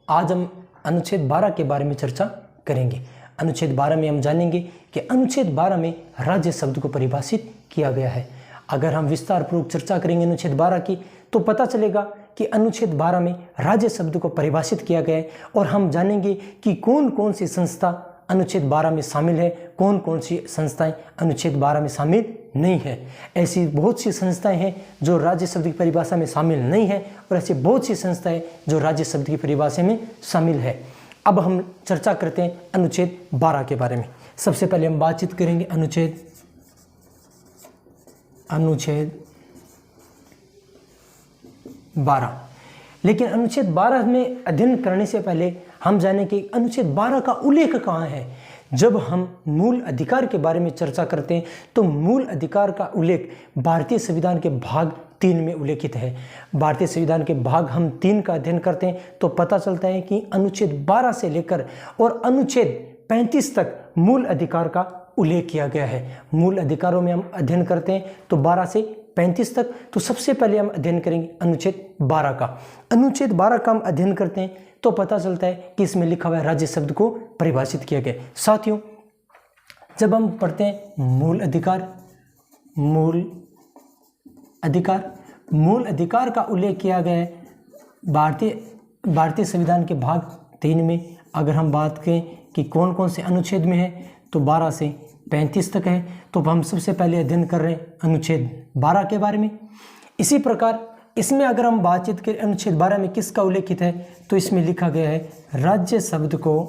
आज हम अनुच्छेद 12 के बारे में चर्चा करेंगे। अनुच्छेद 12 में हम जानेंगे कि अनुच्छेद 12 में राज्य शब्द को परिभाषित किया गया है। अगर हम विस्तार पूर्वक चर्चा करेंगे अनुच्छेद 12 की तो पता चलेगा कि अनुच्छेद 12 में राज्य शब्द को परिभाषित किया गया है और हम जानेंगे कि कौन कौन सी संस्था अनुच्छेद 12 में शामिल है, कौन कौन सी संस्थाएं अनुच्छेद 12 में शामिल नहीं है। ऐसी बहुत सी संस्थाएं हैं जो राज्य शब्द की परिभाषा में शामिल नहीं है और ऐसी बहुत सी संस्थाएं जो राज्य शब्द की परिभाषा में शामिल है। अब हम चर्चा करते हैं अनुच्छेद 12 के बारे में। सबसे पहले हम बातचीत करेंगे अनुच्छेद 12। लेकिन अनुच्छेद 12 में अध्ययन करने से पहले हम जानें कि अनुच्छेद 12 का उल्लेख कहाँ है। जब हम मूल अधिकार के बारे में चर्चा करते हैं तो मूल अधिकार का उल्लेख भारतीय संविधान के भाग 3 में उल्लेखित है। भारतीय संविधान के भाग हम 3 का अध्ययन करते हैं तो पता चलता है कि अनुच्छेद 12 से लेकर और अनुच्छेद 35 तक मूल अधिकार का उल्लेख किया गया है। मूल अधिकारों में हम अध्ययन करते हैं तो 12 से 35 तक। तो सबसे पहले हम अध्ययन करेंगे अनुच्छेद 12 का। अनुच्छेद 12 का हम अध्ययन करते हैं तो पता चलता है कि इसमें लिखा हुआ है राज्य शब्द को परिभाषित किया गया। साथियों, जब हम पढ़ते हैं मूल अधिकार का उल्लेख किया गया है भारतीय संविधान के भाग 3 में। अगर हम बात करें कि कौन कौन से अनुच्छेद में है तो 12 से 35 तक है। तो हम सबसे पहले अध्ययन कर रहे हैं अनुच्छेद 12 के बारे में। इसी प्रकार इसमें अगर हम बातचीत करें अनुच्छेद 12 में किसका उल्लेखित है तो इसमें लिखा गया है राज्य शब्द को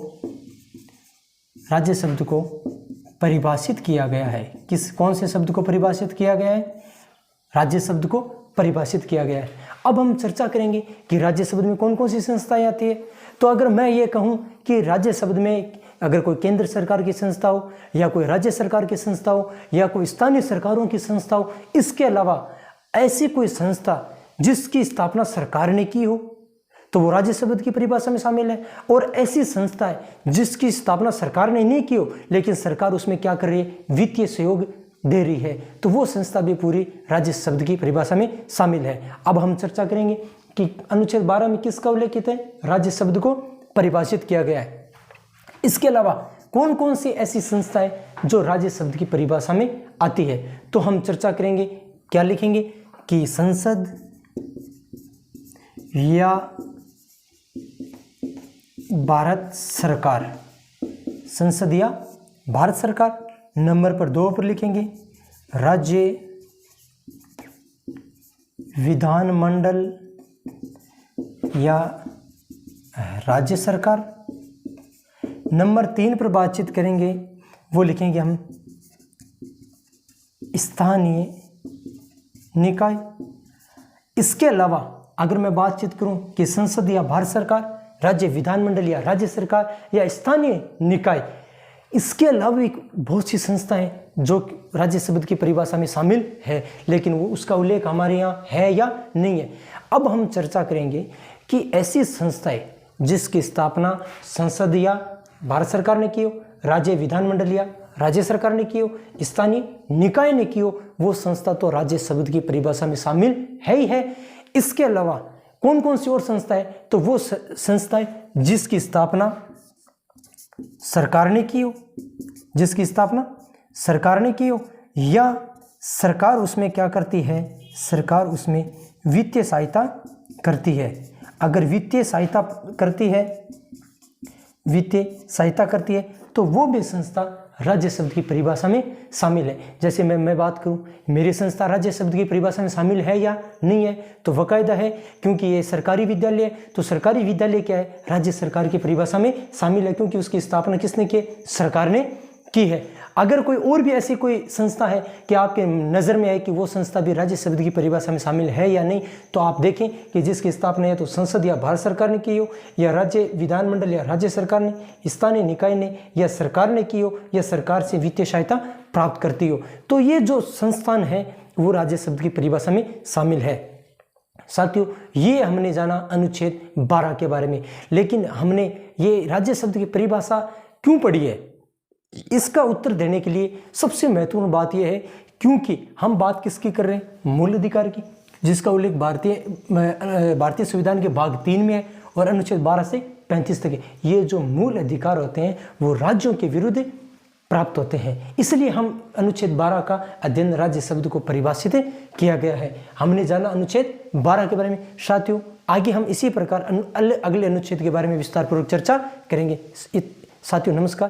परिभाषित किया गया है। कौन से शब्द को परिभाषित किया गया है? राज्य शब्द को परिभाषित किया गया है। अब हम चर्चा करेंगे कि राज्य शब्द में कौन कौन सी संस्थाएं आती है। तो अगर मैं ये कहूँ कि राज्य शब्द में अगर कोई केंद्र सरकार की संस्था हो या कोई राज्य सरकार की संस्था हो या कोई स्थानीय सरकारों की संस्था हो, इसके अलावा ऐसी कोई संस्था जिसकी स्थापना सरकार ने की हो तो वो राज्य शब्द की परिभाषा में शामिल है। और ऐसी संस्था है जिसकी स्थापना सरकार ने नहीं की हो लेकिन सरकार उसमें क्या कर रही है, वित्तीय सहयोग दे रही है, तो वो संस्था भी पूरी राज्य शब्द की परिभाषा में शामिल है। अब हम चर्चा करेंगे कि अनुच्छेद 12 में किसका उल्लेखित है, राज्य शब्द को परिभाषित किया गया है। इसके अलावा कौन कौन सी ऐसी संस्थाएं जो राज्य शब्द की परिभाषा में आती है। तो हम चर्चा करेंगे, क्या लिखेंगे कि संसद या भारत सरकार, संसद या भारत सरकार। नंबर पर 2 पर लिखेंगे राज्य विधानमंडल या राज्य सरकार। नंबर 3 पर बातचीत करेंगे, वो लिखेंगे हम स्थानीय निकाय। इसके अलावा अगर मैं बातचीत करूं कि संसद या भारत सरकार, राज्य विधानमंडल या राज्य सरकार या स्थानीय निकाय, इसके अलावा भी बहुत सी संस्थाएं जो राज्य शब्द की परिभाषा में शामिल है लेकिन वो उसका उल्लेख हमारे यहाँ है या नहीं है। अब हम चर्चा करेंगे कि ऐसी संस्थाएं जिसकी स्थापना संसद या भारत सरकार ने की हो, राज्य विधानमंडल या राज्य सरकार ने की हो, स्थानीय निकाय ने की हो, वो संस्था तो राज्य शब्द की परिभाषा में शामिल है ही है। इसके अलावा कौन कौन सी और संस्था है, तो वो संस्थाएं जिसकी स्थापना सरकार ने की हो, या सरकार उसमें क्या करती है, सरकार उसमें वित्तीय सहायता करती है। अगर वित्तीय सहायता करती है तो वो भी संस्था राज्य शब्द की परिभाषा में शामिल है। जैसे मैं बात करूं, मेरी संस्था राज्य शब्द की परिभाषा में शामिल है या नहीं है, तो बाकायदा है, क्योंकि ये सरकारी विद्यालय है। तो सरकारी विद्यालय क्या है, राज्य सरकार की परिभाषा में शामिल है, क्योंकि उसकी स्थापना किसने की, सरकार ने की है। अगर कोई और भी ऐसी कोई संस्था है कि आपके नज़र में है कि वो संस्था भी राज्य शब्द की परिभाषा में शामिल है या नहीं, तो आप देखें कि जिसकी स्थापना है तो संसद या भारत सरकार ने की हो, या राज्य विधानमंडल या राज्य सरकार ने, स्थानीय निकाय ने या सरकार ने की हो, या सरकार से वित्तीय सहायता प्राप्त करती हो, तो ये जो संस्थान है वो राज्य शब्द की परिभाषा में शामिल है। साथियों, ये हमने जाना अनुच्छेद 12 के बारे में। लेकिन हमने ये राज्य शब्द की परिभाषा क्यों पढ़ी है, इसका उत्तर देने के लिए सबसे महत्वपूर्ण बात यह है क्योंकि हम बात किसकी कर रहे हैं, मूल अधिकार की, जिसका उल्लेख भारतीय संविधान के भाग 3 में है और अनुच्छेद 12 से 35 तक ये जो मूल अधिकार होते हैं वो राज्यों के विरुद्ध प्राप्त होते हैं। इसलिए हम अनुच्छेद 12 का अध्ययन राज्य शब्द को परिभाषित किया गया है। हमने जाना अनुच्छेद 12 के बारे में। साथियों, आगे हम इसी प्रकार अगले अनुच्छेद के बारे में विस्तारपूर्वक चर्चा करेंगे। साथियों नमस्कार।